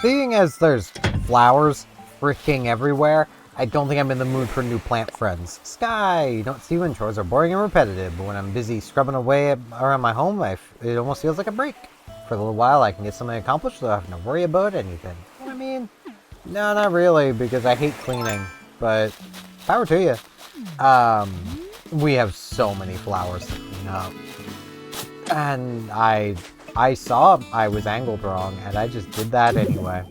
Seeing as there's flowers freaking everywhere, I don't think I'm in the mood for new plant friends. Sky, you don't see when chores are boring and repetitive, but when I'm busy scrubbing away around my home, it almost feels like a break. For a little while, I can get something accomplished without having to worry about anything. I mean, no, not really, because I hate cleaning, but power to you. We have so many flowers to clean up. And I saw I was angled wrong, and I just did that anyway.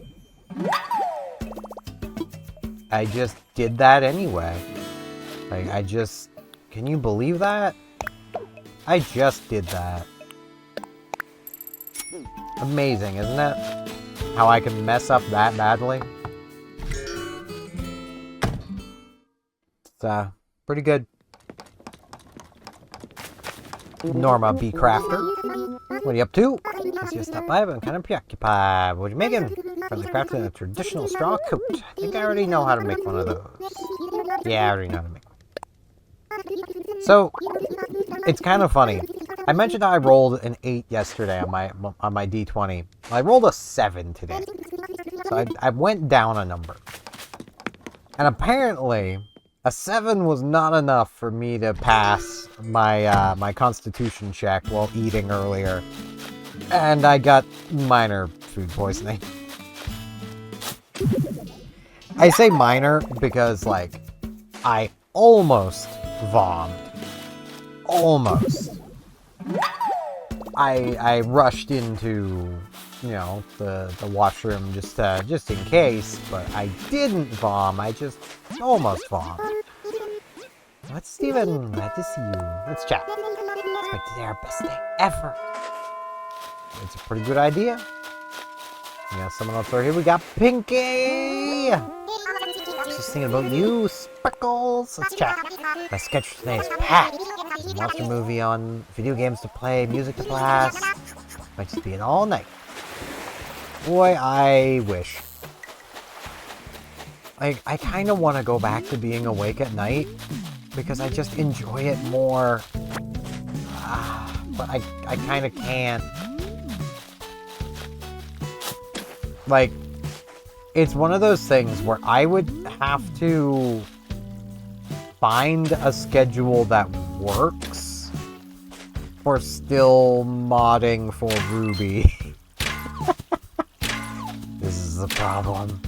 Can you believe that? I just did that. Amazing, isn't it? How I can mess up that badly. It's, pretty good. Norma B. Crafter. What are you up to? I see you stop by, but I'm kind of preoccupied. What are you making? Finally crafting a traditional straw coat. I think I already know how to make one of those. Yeah, I already know how to make one. So, it's kind of funny. I mentioned how I rolled an 8 yesterday on my D20. I rolled a 7 today. So I went down a number. And apparently, a 7 was not enough for me to pass my my constitution check while eating earlier. And I got minor food poisoning. I say minor because, like, I almost vommed. Almost. I rushed into, you know, the washroom just in case, but I didn't vom. I just almost vommed. What's Steven? Glad to see you. Let's chat. Let's make today our best day ever. It's a pretty good idea. Yeah, someone else right here. We got Pinky! Just thinking about you, Sprinkles. Let's chat. My schedule today is packed. Watch a movie on, video games to play, music to blast. Might just be an all night. Boy, I wish. Like, I kind of want to go back to being awake at night because I just enjoy it more. But I kind of can't. Like, it's one of those things where I would have to find a schedule that works for still modding for Ruby. This is the problem.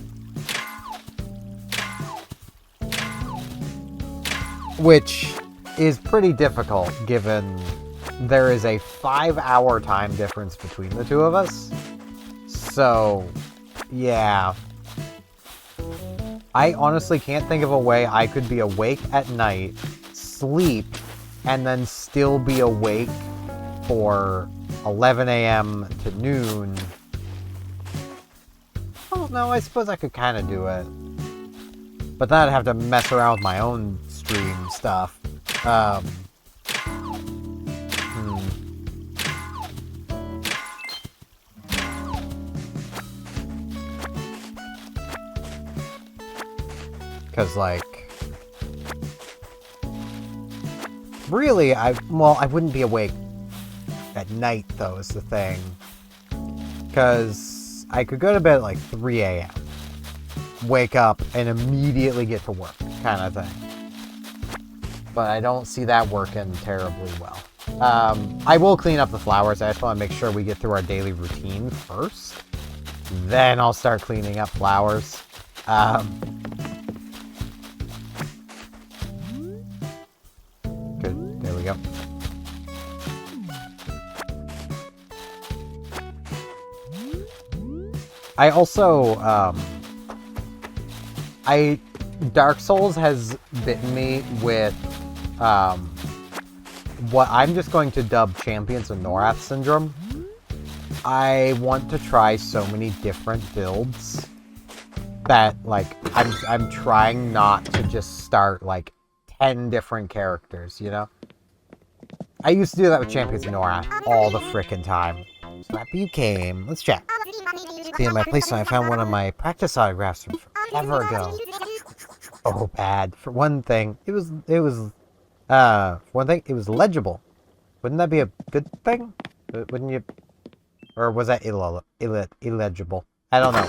Which is pretty difficult given there is a 5-hour time difference between the two of us. So, yeah. I honestly can't think of a way I could be awake at night, sleep, and then still be awake for 11 a.m. to noon. Oh, no, I suppose I could kind of do it. But then I'd have to mess around with my own stream stuff. Because, like, really, I wouldn't be awake at night, though, is the thing. Because I could go to bed at, like, 3 a.m., wake up, and immediately get to work, kind of thing. But I don't see that working terribly well. I will clean up the flowers. I just want to make sure we get through our daily routine first. Then I'll start cleaning up flowers. Good. There we go. I also, Dark Souls has bitten me with, what I'm just going to dub Champions of Norath Syndrome. I want to try so many different builds that, like, I'm trying not to just start, like, 10 different characters, you know? I used to do that with Champions of Norath all the frickin' time. So happy you came. Let's chat. See, at my place, I found one of my practice autographs from forever ago. Oh, bad. For one thing, it was legible. Wouldn't that be a good thing? Wouldn't you? Or was that illegible? I don't know.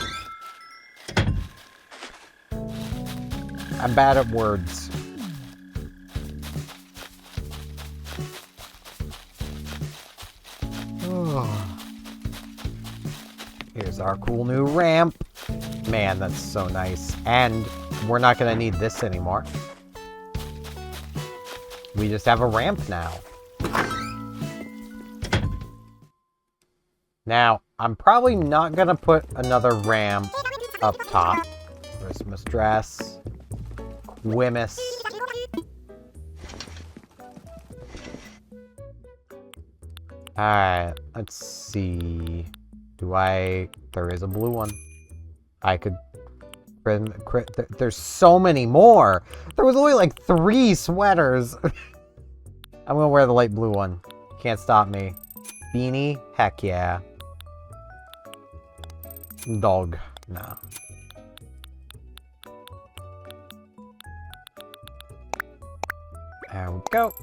I'm bad at words. Here's our cool new ramp. Man, that's so nice. And we're not going to need this anymore. We just have a ramp now. Now, I'm probably not going to put another ramp up top. Christmas dress. Quimus. Alright, let's see. There is a blue one. I could... There's so many more! There was only like 3 sweaters! I'm gonna wear the light blue one. Can't stop me. Beanie? Heck yeah. Dog. No. There we go.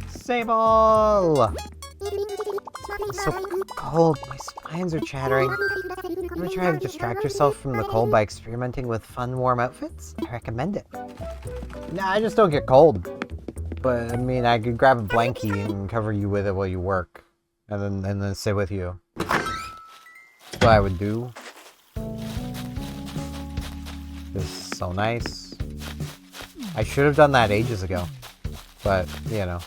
Sable! It's so cold. My spines are chattering. Ever try to distract yourself from the cold by experimenting with fun, warm outfits? I recommend it. Nah, I just don't get cold. But, I mean, I could grab a blankie and cover you with it while you work. And then sit with you. That's what I would do. This is so nice. I should have done that ages ago. But, you know.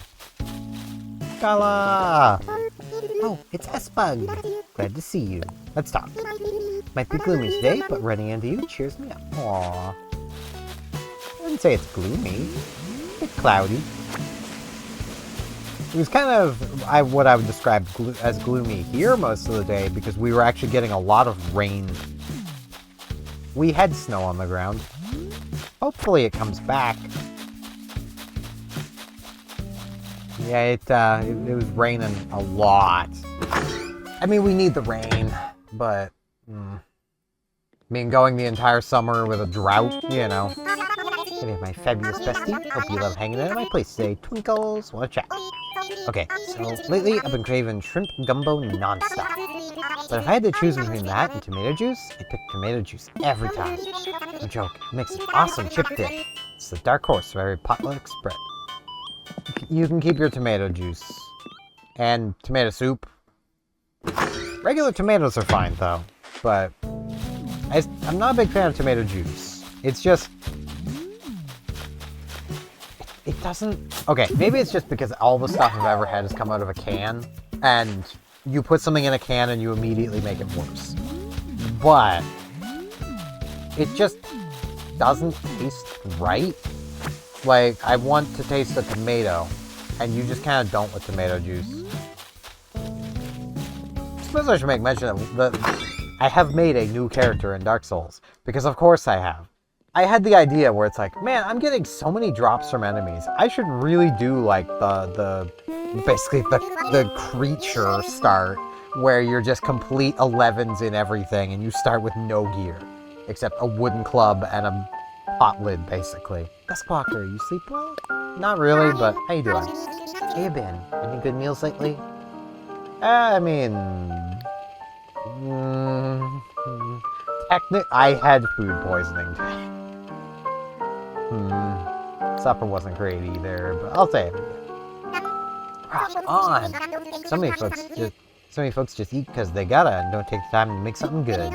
Gala! Oh, it's S-Bug. Glad to see you. Let's talk. Might be gloomy today, but running into you cheers me up. Aww. I wouldn't say it's gloomy. A bit cloudy. It was kind of what I would describe as gloomy here most of the day because we were actually getting a lot of rain. We had snow on the ground. Hopefully it comes back. Yeah, it was raining a lot. I mean, we need the rain, but... I mean, going the entire summer with a drought, you know. Hey, my fabulous bestie. Hope you love hanging out at my place today. Twinkles, wanna chat? Okay, so lately I've been craving shrimp gumbo nonstop. But if I had to choose between that and tomato juice, I'd pick tomato juice every time. No joke, it makes an awesome chip dip. It's the dark horse of every potluck spread. You can keep your tomato juice. And tomato soup. Regular tomatoes are fine, though. But I'm not a big fan of tomato juice. It's just... It doesn't... Okay, maybe it's just because all the stuff I've ever had has come out of a can. And you put something in a can and you immediately make it worse. But... it just doesn't taste right. Like, I want to taste a tomato, and you just kind of don't with tomato juice. I suppose I should make mention that I have made a new character in Dark Souls, because of course I have. I had the idea where it's like, man, I'm getting so many drops from enemies. I should really do, like, basically the creature start, where you're just complete 11s in everything, and you start with no gear, except a wooden club and a pot lid, basically. Duskwalker, you sleep well? Not really, but how you doing? How you been? Any good meals lately? I mean... I had food poisoning. Supper wasn't great either, but I'll say it. Rock on! So many folks just eat because they gotta and don't take the time to make something good.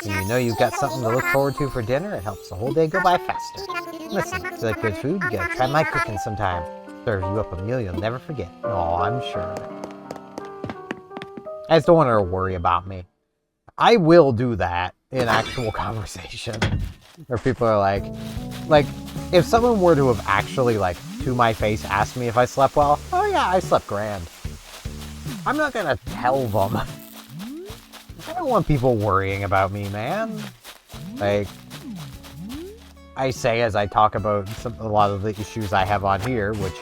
When you know you've got something to look forward to for dinner, it helps the whole day go by faster. Listen, if you like good food, you gotta try my cooking sometime. Serve you up a meal you'll never forget. Oh, I'm sure. I just don't want her to worry about me. I will do that in actual conversation. Where people are like, if someone were to have actually, like, to my face asked me if I slept well, oh yeah, I slept grand. I'm not gonna tell them. I don't want people worrying about me, man. Like, I say as I talk about a lot of the issues I have on here, which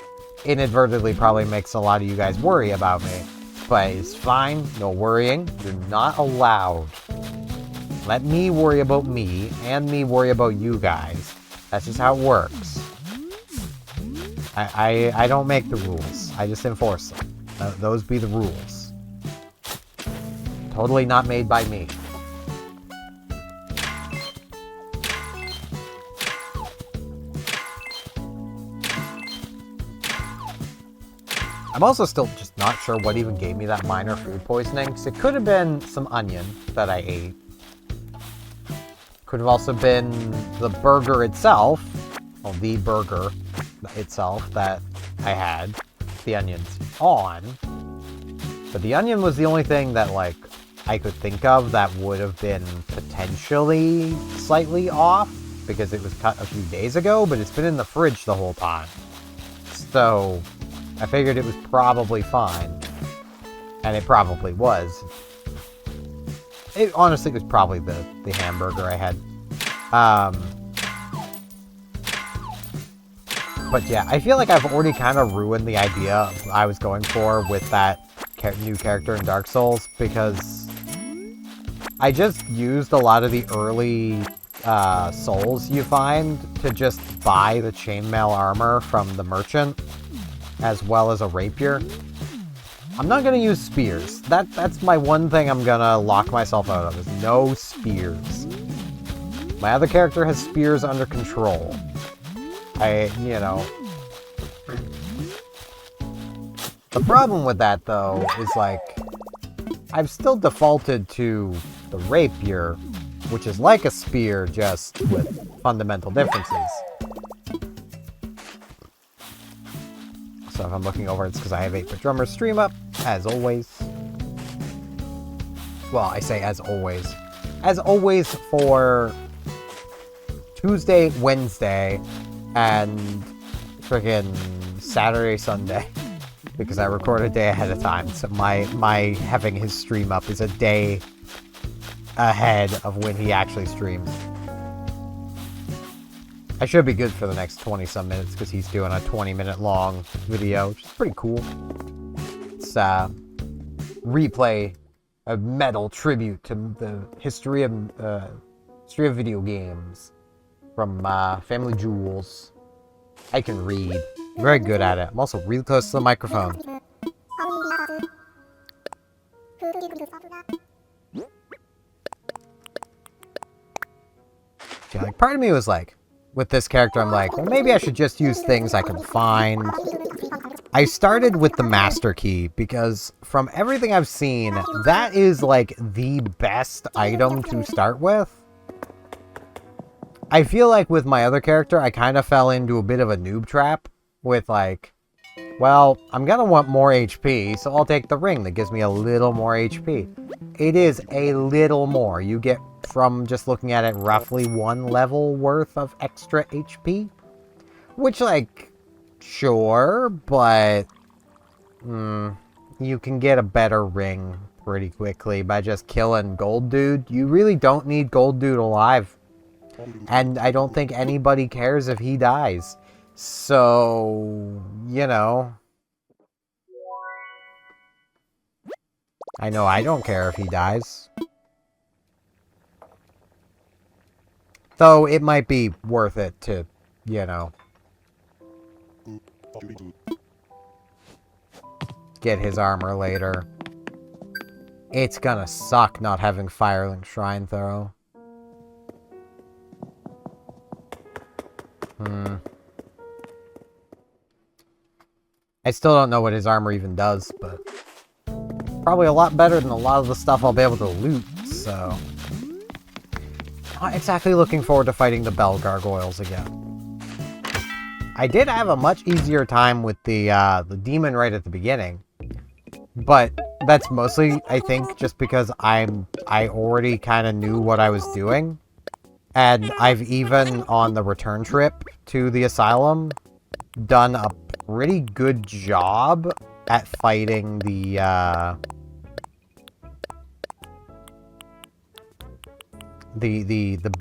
inadvertently probably makes a lot of you guys worry about me. But it's fine, no worrying. You're not allowed. Let me worry about me, and me worry about you guys. That's just how it works. I don't make the rules. I just enforce them. Those be the rules. Totally not made by me. I'm also still just not sure what even gave me that minor food poisoning, because it could have been some onion that I ate. Could have also been the burger itself, well, the burger itself that I had the onions on. But the onion was the only thing that, like, I could think of that would have been potentially slightly off, because it was cut a few days ago, but it's been in the fridge the whole time. So I figured it was probably fine. And it probably was. It honestly was probably the hamburger I had. But yeah, I feel like I've already kind of ruined the idea I was going for with that new character in Dark Souls, because I just used a lot of the early souls you find to just buy the chainmail armor from the merchant, as well as a rapier. I'm not gonna use spears. That's my one thing I'm gonna lock myself out of, is no spears. My other character has spears under control. You know. The problem with that, though, is like, I've still defaulted to the rapier, which is like a spear, just with fundamental differences. So if I'm looking over, it's because I have 8-Bit Drummer's stream up, as always. Well, I say as always. As always for Tuesday, Wednesday, and friggin' Saturday, Sunday. Because I record a day ahead of time, so my having his stream up is a day ahead of when he actually streams. I should be good for the next 20-some minutes, because he's doing a 20-minute long video, which is pretty cool. It's replay, a metal tribute to the history of video games from Family Jewels. I can read. I'm very good at it. I'm also really close to the microphone. Yeah, like, part of me was like, with this character, I'm like, well, maybe I should just use things I can find. I started with the Master Key, because from everything I've seen, that is, like, the best item to start with. I feel like with my other character, I kind of fell into a bit of a noob trap with, like, well, I'm gonna want more HP, so I'll take the ring that gives me a little more HP. It is a little more. You get, from just looking at it, roughly 1 level worth of extra HP. Which, like, sure, but you can get a better ring pretty quickly by just killing Gold Dude. You really don't need Gold Dude alive. And I don't think anybody cares if he dies. So, you know. I know I don't care if he dies. Though it might be worth it to, you know, get his armor later. It's gonna suck not having Firelink Shrine Throw. I still don't know what his armor even does, but probably a lot better than a lot of the stuff I'll be able to loot, so not exactly looking forward to fighting the Bell Gargoyles again. I did have a much easier time with the demon right at the beginning, but that's mostly, I think, just because I already kind of knew what I was doing. And I've even, on the return trip to the asylum, done a pretty good job at fighting the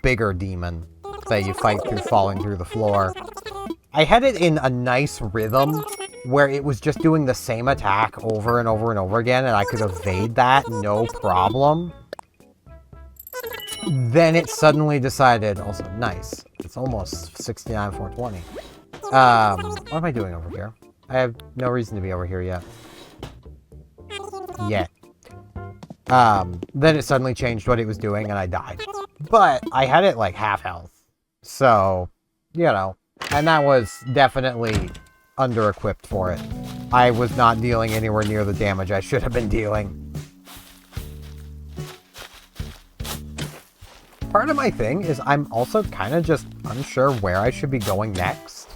bigger demon. that you fight through falling through the floor. I had it in a nice rhythm where it was just doing the same attack over and over and over again, and I could evade that no problem. Then it suddenly decided, also nice, it's almost 69, 420. What am I doing over here? I have no reason to be over here yet. Then it suddenly changed what it was doing and I died. But I had it like half health. So, you know, and that was definitely under-equipped for it. I was not dealing anywhere near the damage I should have been dealing. Part of my thing is I'm also kind of just unsure where I should be going next.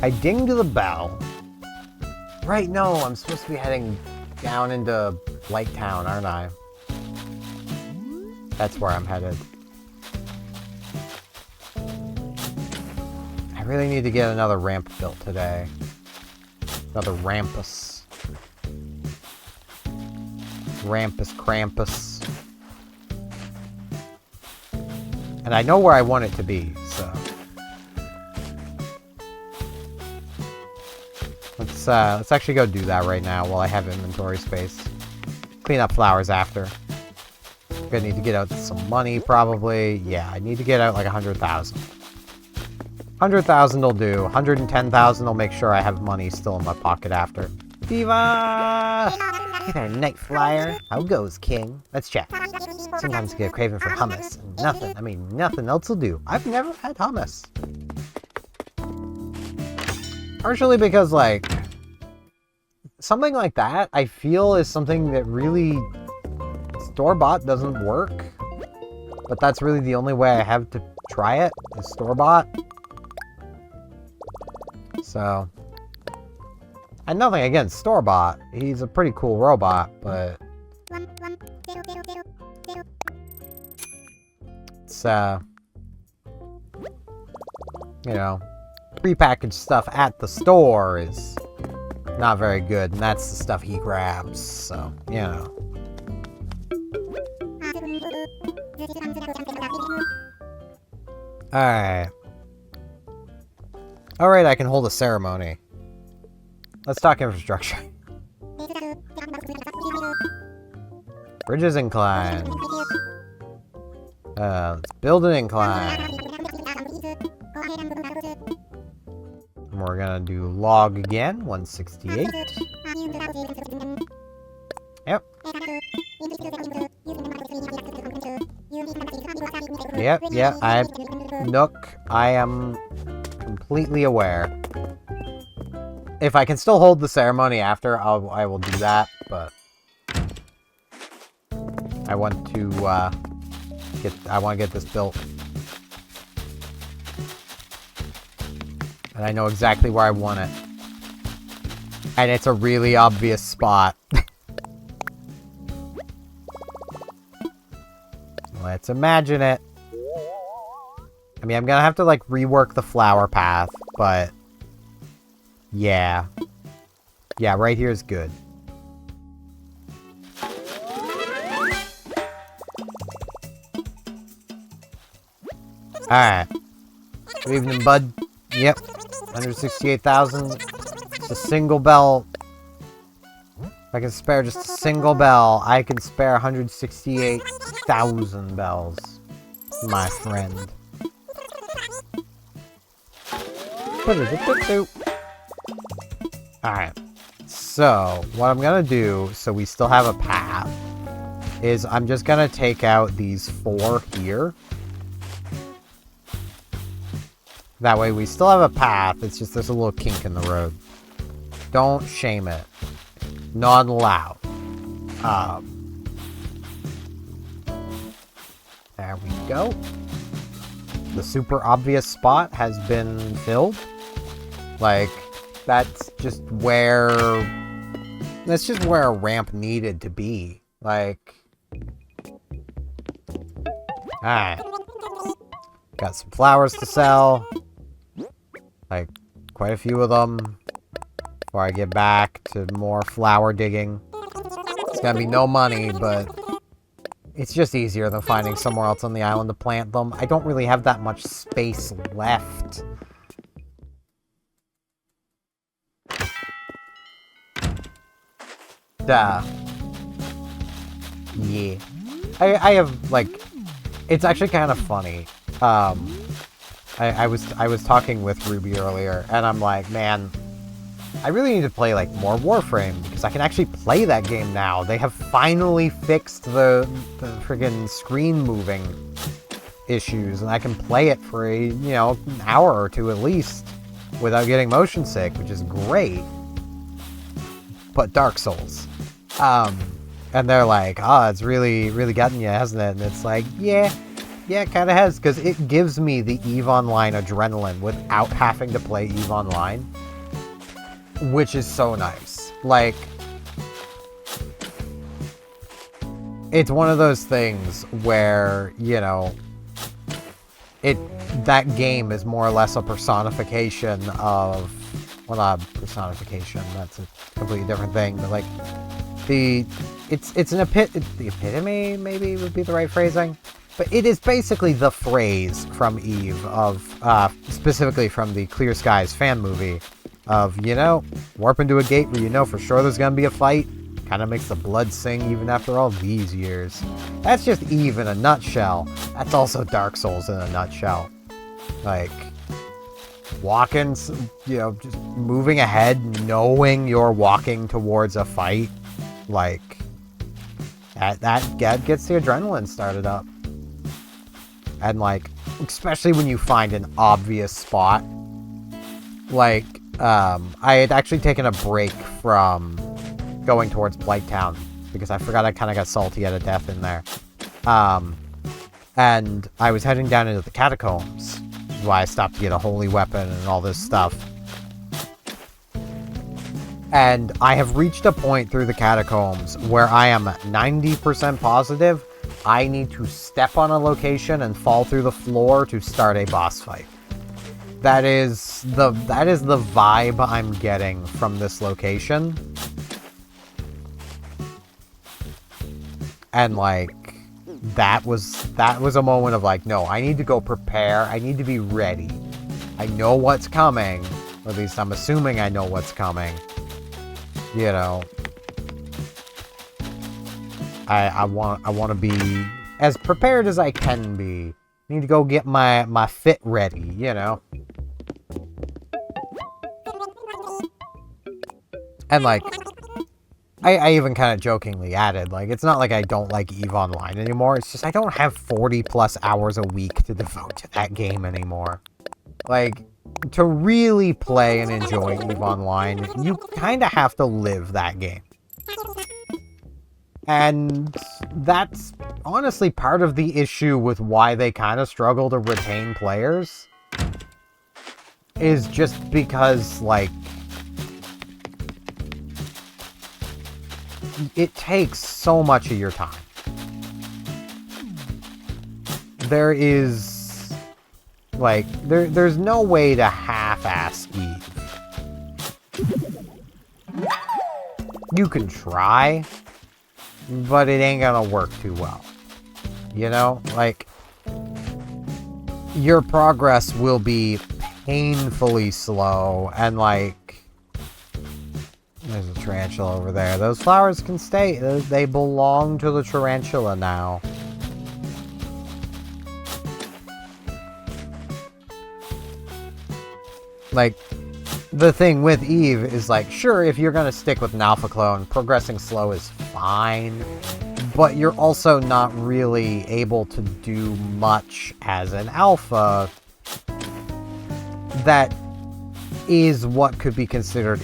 I dinged the bell. Right, no, I'm supposed to be heading down into Light Town, aren't I? That's where I'm headed. I really need to get another ramp built today. Another Rampus. Rampus Krampus. And I know where I want it to be, so... Let's actually go do that right now while I have inventory space. Clean up flowers after. Gonna need to get out some money, probably. Yeah, I need to get out like 100,000. 100,000 will do. 110,000 will make sure I have money still in my pocket after. Diva! Hey there, Night Flyer. How goes, King? Let's chat. Sometimes I get a craving for hummus. And nothing else will do. I've never had hummus. Partially because, like, something like that, I feel is something that really store-bought doesn't work. But that's really the only way I have to try it, is store-bought. So, and nothing against store-bought. He's a pretty cool robot, but it's, you know, prepackaged stuff at the store is not very good, and that's the stuff he grabs, so, you know. Alright. Alright, I can hold a ceremony. Let's talk infrastructure. Bridges incline. Let's build an incline. And we're gonna do log again, 168. Yep. Yep, Nook, I am completely aware. If I can still hold the ceremony after, I will do that, but I want to get this built. And I know exactly where I want it. And it's a really obvious spot. Let's imagine it. I mean, I'm gonna have to, like, rework the flower path, but... yeah. Yeah, right here is good. Alright. Good evening, bud. Yep. 168,000. Just a single bell. If I can spare just a single bell, I can spare 168,000 bells. My friend. Alright. So, what I'm gonna do, so we still have a path, is I'm just gonna take out these 4 here. That way we still have a path, it's just there's a little kink in the road. Don't shame it. Not allowed. There we go. The super obvious spot has been filled. Like, that's just where a ramp needed to be. Like, alright. Got some flowers to sell. Like, quite a few of them. Before I get back to more flower digging. It's gonna be no money, but It's just easier than finding somewhere else on the island to plant them. I don't really have that much space left. Yeah. I have, like... It's actually kind of funny. I was talking with Ruby earlier, and I'm like, man... I really need to play, like, more Warframe, because I can actually play that game now. They have finally fixed the friggin' screen moving issues, and I can play it for a, you know, an hour or two at least without getting motion sick, which is great. But Dark Souls. And they're like, oh, it's really, really gotten you, hasn't it? And it's like, yeah, it kind of has, because it gives me the EVE Online adrenaline without having to play EVE Online. Which is so nice. Like, it's one of those things where, you know, that game is more or less a personification of, well, not personification, that's a completely different thing, but like, it's the epitome, maybe would be the right phrasing, but it is basically the phrase from EVE of, specifically from the Clear Skies fan movie, of, you know, warp into a gate where you know for sure there's gonna be a fight. Kind of makes the blood sing even after all these years. That's just EVE in a nutshell. That's also Dark Souls in a nutshell. Like, walking, you know, just moving ahead, knowing you're walking towards a fight. Like, that gets the adrenaline started up. And, like, especially when you find an obvious spot. Like, I had actually taken a break from going towards Blighttown because I forgot I kind of got salty at a death in there. And I was heading down into the catacombs, which is why I stopped to get a holy weapon and all this stuff. And I have reached a point through the catacombs where I am 90% positive I need to step on a location and fall through the floor to start a boss fight. That is the vibe I'm getting from this location. And like that was a moment of like, no, I need to go prepare. I need to be ready. I know what's coming. Or at least I'm assuming I know what's coming. You know. I want to be as prepared as I can be. I need to go get my fit ready, you know. And like, I even kind of jokingly added, like, it's not like I don't like EVE Online anymore. It's just I don't have 40 plus hours a week to devote to that game anymore. Like, to really play and enjoy EVE Online, you kind of have to live that game. And that's honestly part of the issue with why they kind of struggle to retain players. Is just because, like, it takes so much of your time. There is, like, there's no way to half-ass EVE. You can try, but it ain't gonna work too well. You know? Like, your progress will be painfully slow, and like, there's a tarantula over there. Those flowers can stay. They belong to the tarantula now. Like, the thing with EVE is like, sure, if you're gonna stick with an alpha clone, progressing slow is fine, but you're also not really able to do much as an alpha that is what could be considered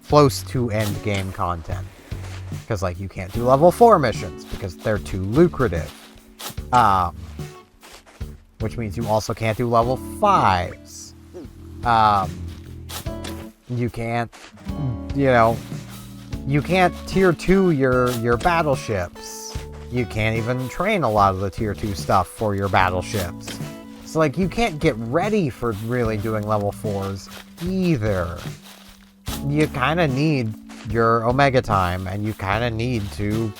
close to end game content. Because, like, you can't do level 4 missions because they're too lucrative. Which means you also can't do level 5s. You can't, you know, you can't tier 2 your battleships. You can't even train a lot of the tier 2 stuff for your battleships. So, like, you can't get ready for really doing level 4s either. You kind of need your Omega time, and you kind of need to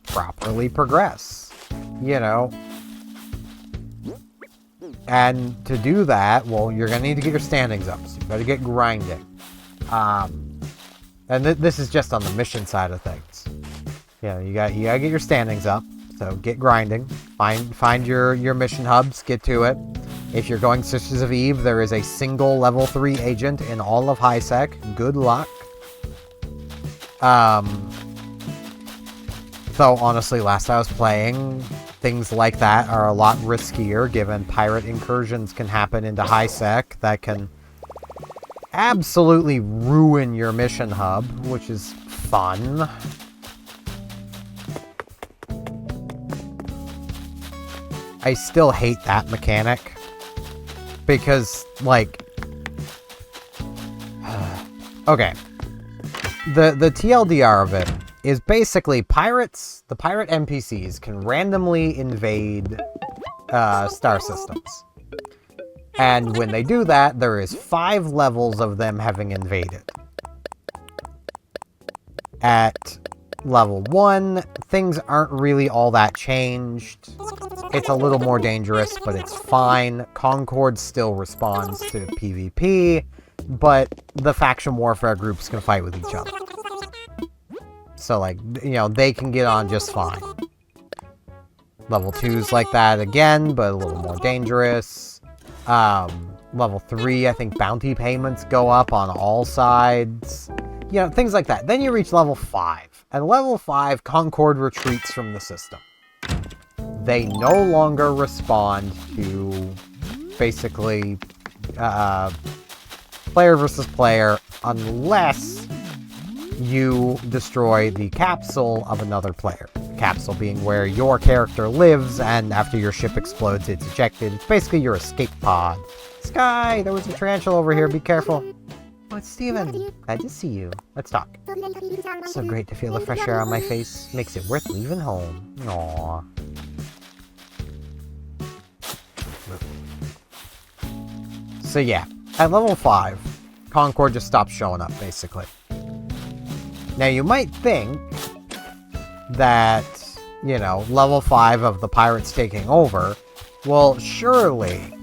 properly progress. you know. And to do that, well, you're going to need to get your standings up. So you better get grinding. And this is just on the mission side of things. You gotta get your standings up. So get grinding. Find your mission hubs. Get to it. If you're going Sisters of Eve, there is a single level 3 agent in all of HiSec. Good luck. So honestly, last I was playing, things like that are a lot riskier, given pirate incursions can happen into HiSec that can absolutely ruin your mission hub, which is fun. I still hate that mechanic, because, like, okay, the TLDR of it is basically the pirate NPCs can randomly invade star systems. And when they do that, there is 5 levels of them having invaded. At level 1, things aren't really all that changed. It's a little more dangerous, but it's fine. Concord still responds to PvP, but the faction warfare groups can fight with each other. So, like, they can get on just fine. Level 2's like that again, but a little more dangerous. Level 3, I think bounty payments go up on all sides. Things like that. Then you reach level 5. At level 5, Concord retreats from the system. They no longer respond to, basically, player versus player unless you destroy the capsule of another player. The capsule being where your character lives, and after your ship explodes, it's ejected. It's basically your escape pod. Sky, there was a tarantula over here. Be careful. Oh, it's Steven. Glad to see you. Let's talk. So great to feel the fresh air on my face. Makes it worth leaving home. Aww. So yeah, at level 5, Concord just stops showing up, basically. Now, you might think that, level 5 of the pirates taking over, well, surely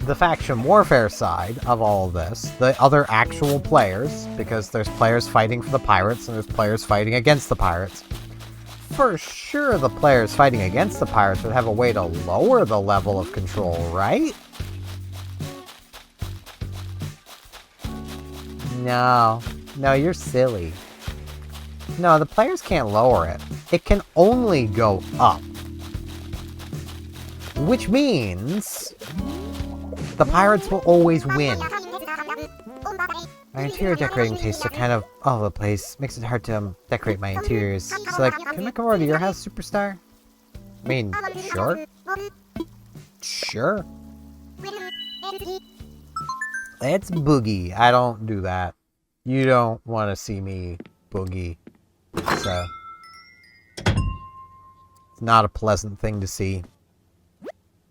the faction warfare side of all of this, the other actual players, because there's players fighting for the pirates and there's players fighting against the pirates, for sure the players fighting against the pirates would have a way to lower the level of control, right? No, you're silly. No, the players can't lower it. It can only go up. Which means the pirates will always win. My interior decorating tastes are kind of all over the place. Makes it hard to decorate my interiors. So, like, can I come over to your house, Superstar? I mean, sure. Sure. Let's boogie. I don't do that. You don't want to see me boogie. So, it's not a pleasant thing to see.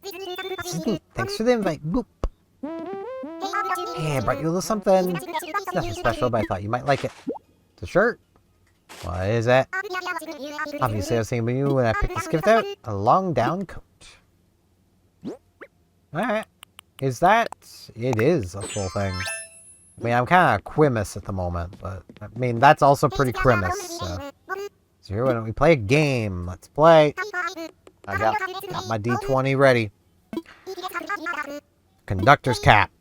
Thanks for the invite. Boop. Hey, I brought you a little something. It's nothing special, but I thought you might like it. It's a shirt. What is it? Obviously, I was thinking of you when I picked this gift out. A long down coat. Alright. Is that... It is a full thing. I mean, I'm kind of Quimus at the moment, but... I mean, that's also pretty Quimus, so... So here, why don't we play a game? Let's play. I got my D20 ready. Conductor's cap.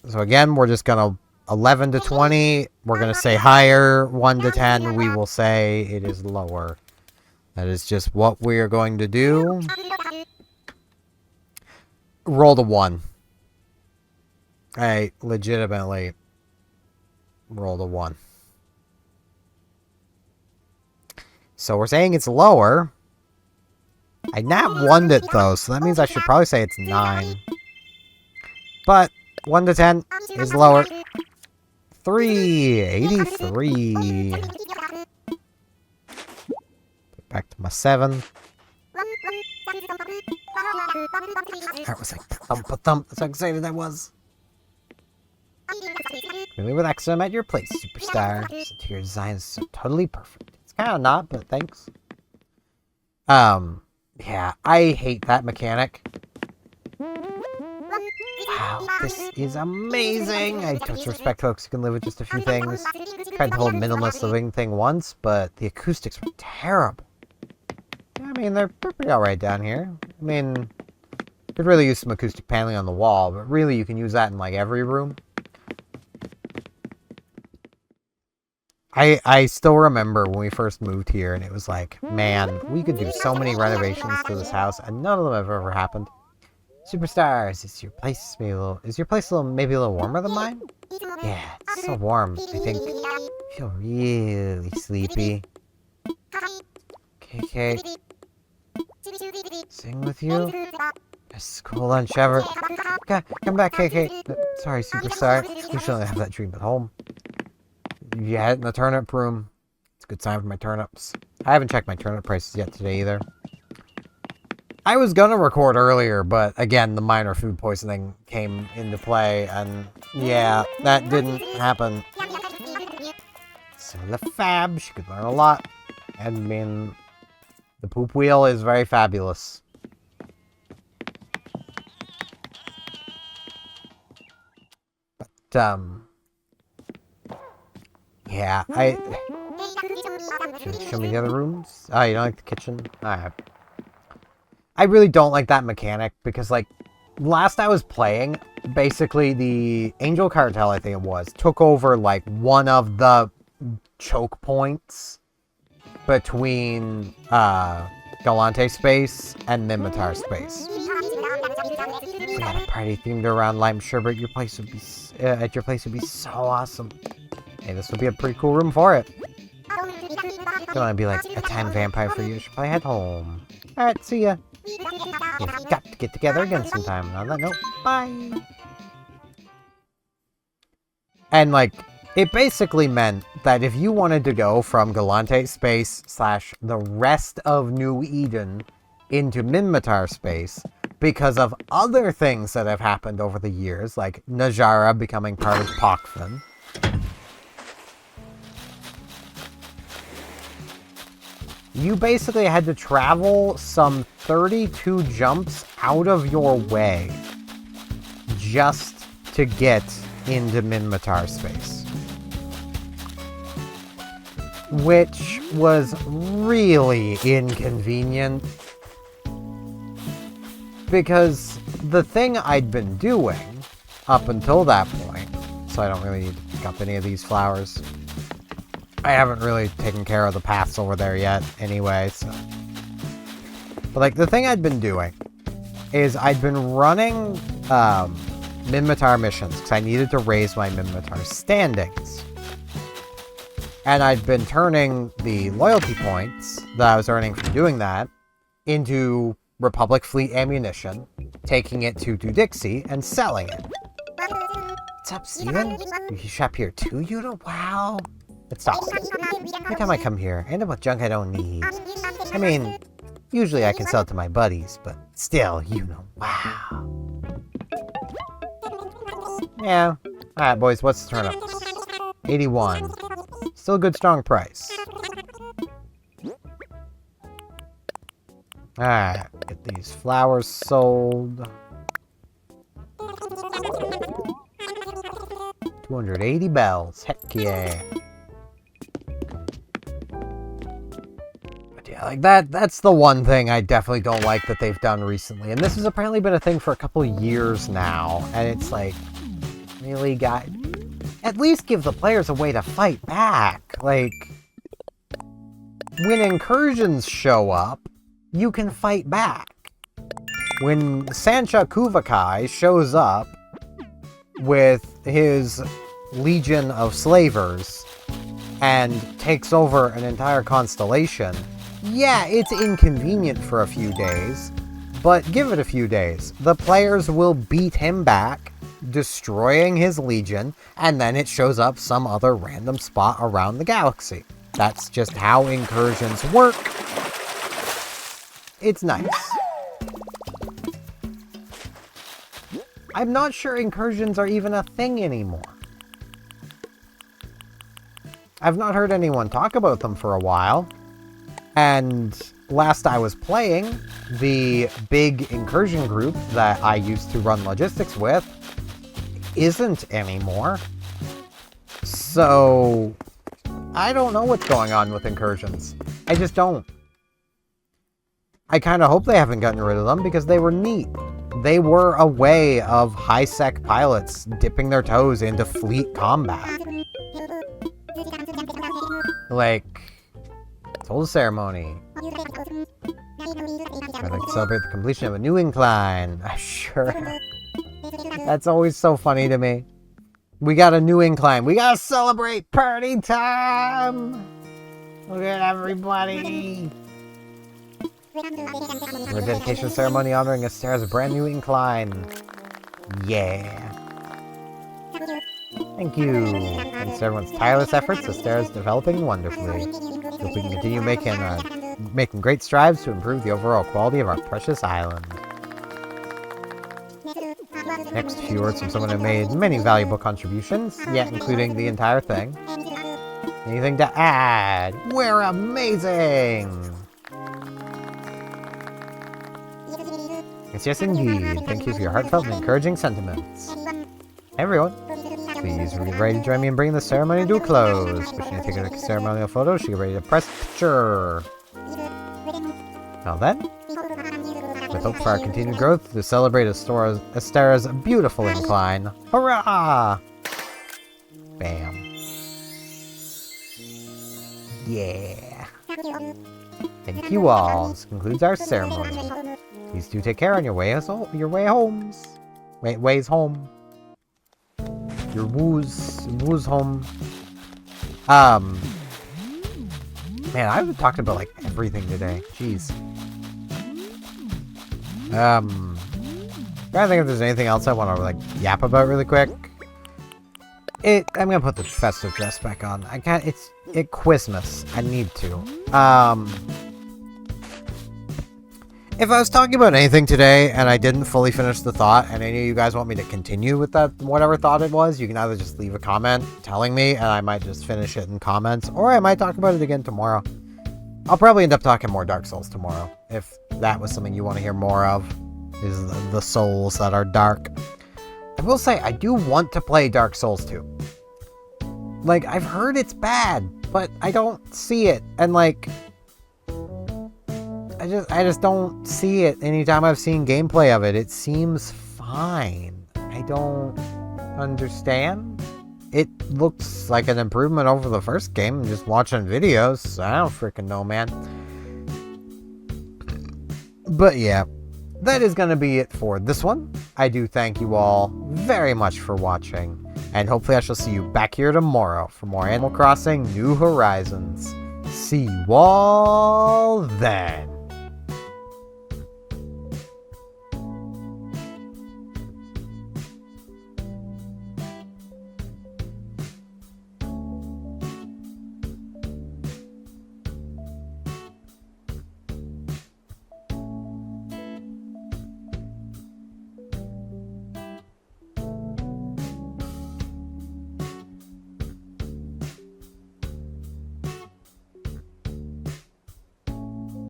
So again, we're just gonna 11 to 20. We're gonna say higher. 1 to 10, we will say it is lower. That is just what we are going to do. Roll the 1. I legitimately rolled a 1. So we're saying it's lower. I nat 1'd it though, so that means I should probably say it's 9. But 1 to 10 is lower. 83. Back to my 7. That was like thump. That's how excited I was. Really relax when I'm at your place, Superstar. This interior design is so totally perfect. It's kind of not, but thanks. Yeah, I hate that mechanic. Wow, this is amazing! I just respect folks who can live with just a few things. Tried the whole minimalist living thing once, but the acoustics were terrible. I mean, they're pretty alright down here. I mean, could really use some acoustic paneling on the wall, but really you can use that in like every room. I still remember when we first moved here and it was like, man, we could do so many renovations to this house and none of them have ever happened. Superstars, is your place maybe a little warmer than mine? Yeah, it's so warm. I think I feel really sleepy. KK, sing with you? Yes, cool lunch ever. Come back, KK. Sorry, Superstar. We should only have that dream at home. You had it in the turnip room. It's a good sign for my turnips. I haven't checked my turnip prices yet today either. I was gonna record earlier, but again, the minor food poisoning came into play, and yeah, that didn't happen. So the fab, she could learn a lot. And I mean, the poop wheel is very fabulous. But, yeah, show me the other rooms? Oh, you don't like the kitchen? I really don't like that mechanic because, like, last I was playing, basically the Angel Cartel, I think it was, took over, like, one of the choke points between, Galante space and Minmatar space. If we had a party themed around lime sherbet, your place would be, at your place would be so awesome. Hey, this would be a pretty cool room for it. Don't want to be like a time vampire for you. I should probably head home. Alright, see ya. We've got to get together again sometime. On that note, bye. And like, it basically meant that if you wanted to go from Galante space / the rest of New Eden into Minmatar space, because of other things that have happened over the years, like Najara becoming part of Pochven, you basically had to travel some 32 jumps out of your way just to get into Minmatar space. Which was really inconvenient because the thing I'd been doing up until that point, so I don't really need to pick up any of these flowers. I haven't really taken care of the paths over there yet anyway, so. But like, the thing I'd been doing is I'd been running Minmatar missions because I needed to raise my Minmatar standings. And I'd been turning the loyalty points that I was earning from doing that into Republic Fleet ammunition, taking it to Dudixie and selling it. What's up, Steven? You shop here too, Yuta? Wow. But stop. Every time I come here, I end up with junk I don't need. I mean, usually I can sell it to my buddies, but still, you know, wow. Yeah. Alright, boys, what's the turnips? 81. Still a good, strong price. Alright, get these flowers sold. 280 bells. Heck yeah. But yeah, like that's the one thing I definitely don't like that they've done recently. And this has apparently been a thing for a couple of years now. And it's like, really, guys? At least give the players a way to fight back. Like, when incursions show up, you can fight back. When Sancha Kuvakai shows up with his legion of slavers and takes over an entire constellation, yeah, it's inconvenient for a few days, but give it a few days. The players will beat him back, destroying his legion, and then it shows up some other random spot around the galaxy. That's just how incursions work. It's nice. I'm not sure incursions are even a thing anymore. I've not heard anyone talk about them for a while. And last I was playing, the big incursion group that I used to run logistics with isn't anymore. So, I don't know what's going on with incursions. I just don't. I kind of hope they haven't gotten rid of them because they were neat. They were a way of high-sec pilots dipping their toes into fleet combat. Like, hold a ceremony. I'd like to celebrate the completion of a new incline. Sure. That's always so funny to me. We got a new incline. We gotta celebrate party time! Look at everybody! A dedication ceremony honoring Astera's brand new incline. Yeah. Thank you. Thanks to everyone's tireless efforts, Astera's developing wonderfully. Hope we can continue making great strides to improve the overall quality of our precious island. Next, a few words from someone who made many valuable contributions, yet including the entire thing. Anything to add? We're amazing! Yes, indeed. Thank you for your heartfelt and encouraging sentiments. Hey, everyone. Please get ready to join me in bringing the ceremony to a close. Wishing to take a ceremonial photo, she get ready to press picture. Now then, with hope for our continued growth, to celebrate Astera's beautiful incline. Hurrah! Bam. Yeah. Thank you all. This concludes our ceremony. Please do take care on your ways home. Your woos home. Man, I've talked about like everything today. Jeez. Trying to think if there's anything else I want to like yap about really quick. I'm gonna put the festive dress back on. I can't. It's Christmas. I need to. If I was talking about anything today and I didn't fully finish the thought and any of you guys want me to continue with that, whatever thought it was, you can either just leave a comment telling me and I might just finish it in comments, or I might talk about it again tomorrow. I'll probably end up talking more Dark Souls tomorrow, if that was something you want to hear more of, is the souls that are dark. I will say, I do want to play Dark Souls 2. Like, I've heard it's bad, but I don't see it, and like... I just don't see it anytime I've seen gameplay of it. It seems fine. I don't understand. It looks like an improvement over the first game, just watching videos. I don't freaking know, man. But yeah, that is going to be it for this one. I do thank you all very much for watching. And hopefully I shall see you back here tomorrow for more Animal Crossing New Horizons. See you all then.